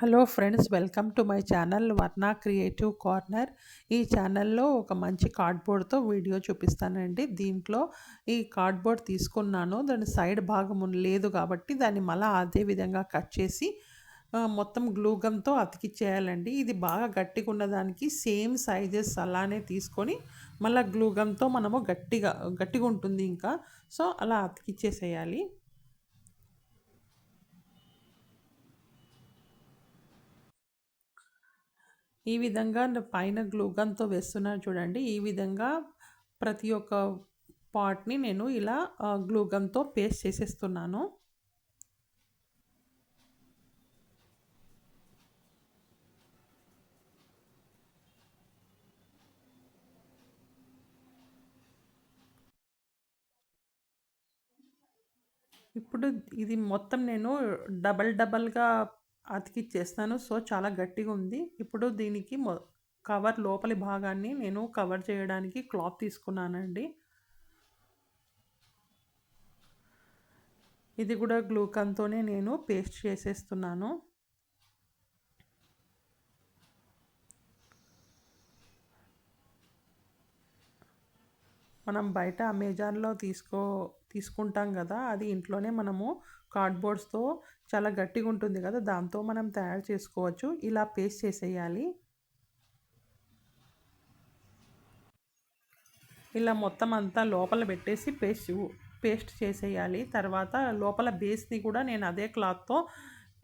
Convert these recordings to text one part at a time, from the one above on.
Hello friends, welcome to my channel వర్ణ creative corner. ఈ ఛానల్లో ఒక మంచి కార్డ్బోర్డ్తో వీడియో చూపిస్తానండి. దీంట్లో ఈ కార్డ్బోర్డ్ తీసుకున్నాను, దాని సైడ్ భాగం లేదు కాబట్టి దాన్ని మళ్ళీ అదే విధంగా కట్ చేసి మొత్తం గ్లూ గన్తో అతికిచ్చేయాలండి. ఇది బాగా గట్టిగా ఉన్నదానికి సేమ్ సైజెస్ అలానే తీసుకొని మళ్ళీ గ్లూ గన్తో మనము గట్టిగా ఉంటుంది ఇంకా. సో అలా అతికిచ్చేసేయాలి. ఈ విధంగా పైన గ్లూ గన్‌తో వేస్తున్నాను చూడండి. ఈ విధంగా ప్రతి ఒక్క పార్ట్‌ని నేను ఇలా గ్లూ గన్‌తో పేస్ట్ చేసేస్తున్నాను. ఇప్పుడు ఇది మొత్తం నేను డబల్‌గా అతికిచ్చేస్తాను. సో చాలా గట్టిగా ఉంది. ఇప్పుడు దీనికి కవర్ లోపలి భాగాన్ని నేను కవర్ చేయడానికి క్లాత్ తీసుకున్నానండి. ఇది కూడా గ్లూ గన్‌తోనే నేను పేస్ట్ చేసేస్తున్నాను. మనం బయట అమెజాన్‌లో తీసుకుంటాం కదా, అది ఇంట్లోనే మనము కార్డ్బోర్డ్స్తో చాలా గట్టిగా ఉంటుంది కదా, దాంతో మనం తయారు చేసుకోవచ్చు. ఇలా పేస్ట్ చేసేయాలి. ఇలా మొత్తం అంతా లోపల పెట్టేసి పేస్ట్ చేసేయాలి. తర్వాత లోపల బేస్ని కూడా నేను అదే క్లాత్తో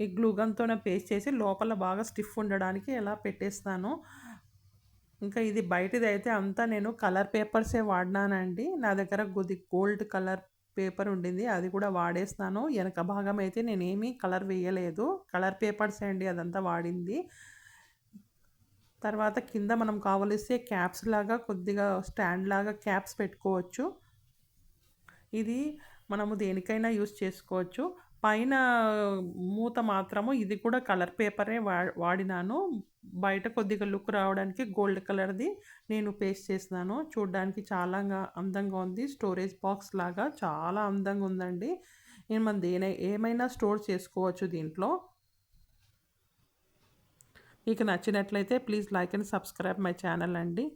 ఈ గ్లూ గన్‌తోనే పేస్ట్ చేసి లోపల బాగా స్టిఫ్ ఉండడానికి ఇలా పెట్టేస్తాను. ఇంకా ఇది బయటిదైతే అంతా నేను కలర్ పేపర్సే వాడినానండి. నా దగ్గర గోల్డ్ కలర్ పేపర్ ఉండింది, అది కూడా వాడేస్తాను. వెనక భాగం అయితే నేనేమీ కలర్ వేయలేదు, కలర్ పేపర్సే అండి అదంతా వాడింది. తర్వాత కింద మనం కావలిస్తే క్యాప్స్ లాగా కొద్దిగా స్టాండ్ లాగా క్యాప్స్ పెట్టుకోవచ్చు. ఇది మనము దేనికైనా యూస్ చేసుకోవచ్చు. పైన మూత మాత్రము ఇది కూడా కలర్ పేపరే వాడినాను. బయట కొద్దిగా లుక్ రావడానికి గోల్డ్ కలర్ది నేను పేస్ట్ చేసినాను. చూడడానికి చాలా అందంగా ఉంది. స్టోరేజ్ బాక్స్ లాగా చాలా అందంగా ఉందండి. మనం ఏమైనా స్టోర్ చేసుకోవచ్చు దీంట్లో. మీకు నచ్చినట్లయితే please like and subscribe my channel అండి.